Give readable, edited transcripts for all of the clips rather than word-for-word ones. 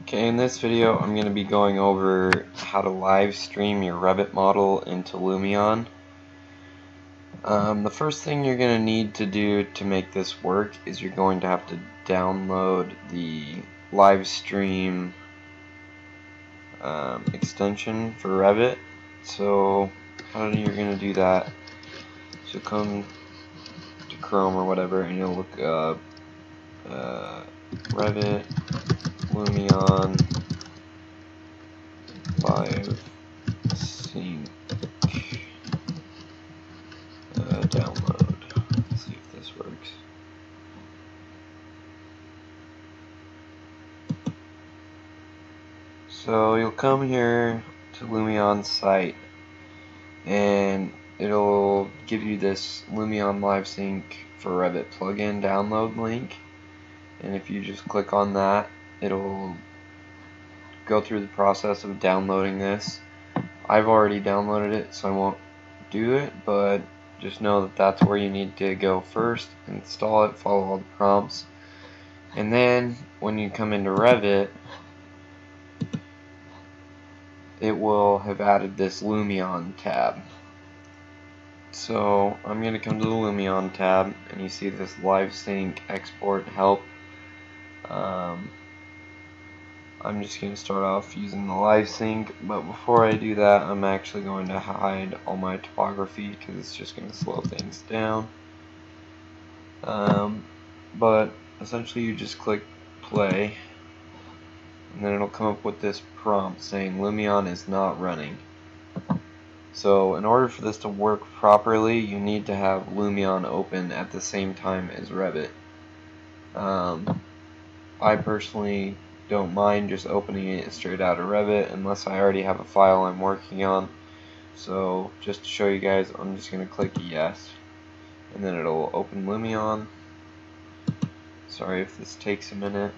Okay, in this video I'm going to be going over how to live stream your Revit model into Lumion. The first thing you're going to need to do to make this work is you're going to have to download the live stream extension for Revit. So how you're going to do that? So come to Chrome or whatever and you'll look up Revit Lumion LiveSync download. Let's see if this works. So you'll come here to Lumion's site and it'll give you this Lumion LiveSync for Revit plugin download link, and if you just click on that, it'll go through the process of downloading this. I've already downloaded it, so I won't do it, but just know that that's where you need to go first. Install it, follow all the prompts, and then when you come into Revit, it will have added this Lumion tab. So I'm going to come to the Lumion tab, and you see this LiveSync export help. I'm just going to start off using the LiveSync, but before I do that, I'm actually going to hide all my topography because it's just going to slow things down. But essentially you just click play, and then it'll come up with this prompt saying Lumion is not running. So in order for this to work properly, you need to have Lumion open at the same time as Revit. I personally don't mind just opening it straight out of Revit unless I already have a file I'm working on. So just to show you guys, I'm just going to click yes, and then it'll open Lumion. Sorry if this takes a minute.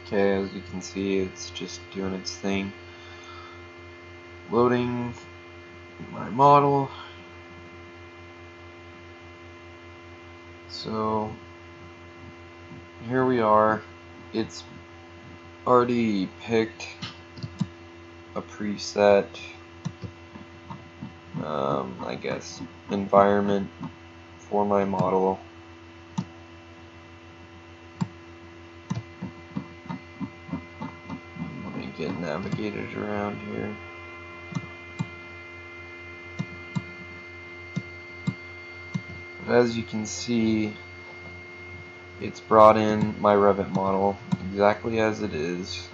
Okay, as you can see, it's just doing its thing. Loading my model. So here we are. It's already picked a preset, I guess, environment for my model. Get navigated around here. But as you can see, it's brought in my Revit model exactly as it is,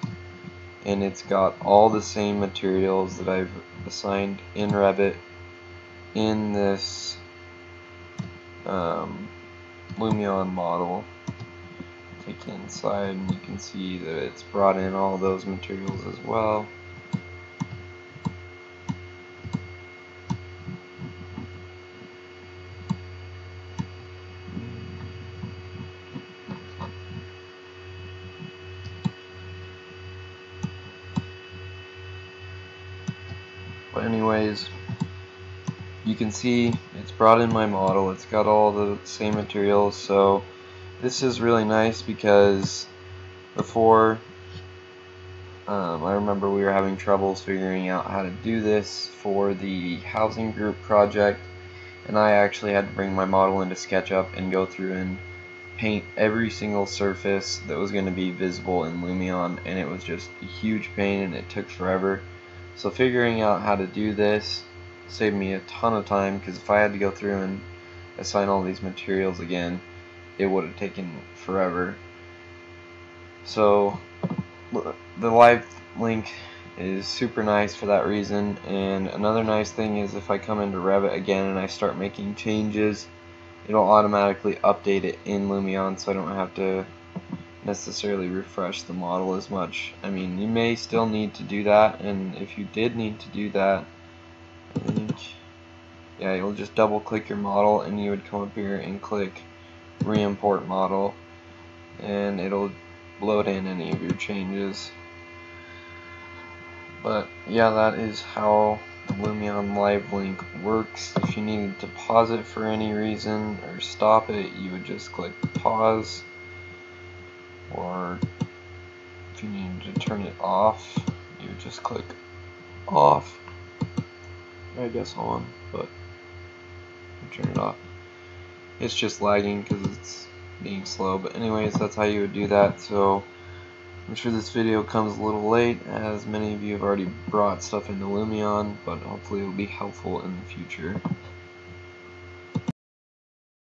and it's got all the same materials that I've assigned in Revit in this Lumion model. Take it inside and you can see that it's brought in all those materials as well. But anyways, you can see it's brought in my model. It's got all the same materials, so this is really nice because before, I remember we were having troubles figuring out how to do this for the housing group project, and I actually had to bring my model into SketchUp and go through and paint every single surface that was going to be visible in Lumion, and it was just a huge pain and it took forever. So figuring out how to do this saved me a ton of time, because if I had to go through and assign all these materials again, it would have taken forever. So the live link is super nice for that reason. And another nice thing is if I come into Revit again and I start making changes, it'll automatically update it in Lumion, so I don't have to necessarily refresh the model as much. I mean, you may still need to do that, and if you did need to do that, I think, yeah, you'll just double click your model and you would come up here and click re-import model, and it'll load in any of your changes. But yeah, that is how the Lumion Live Link works. If you needed to pause it for any reason or stop it, you would just click pause, or if you needed to turn it off, you would just click off. I guess on, but turn it off. It's just lagging because it's being slow, but anyways, that's how you would do that. So I'm sure this video comes a little late, as many of you have already brought stuff into Lumion, but hopefully it will be helpful in the future.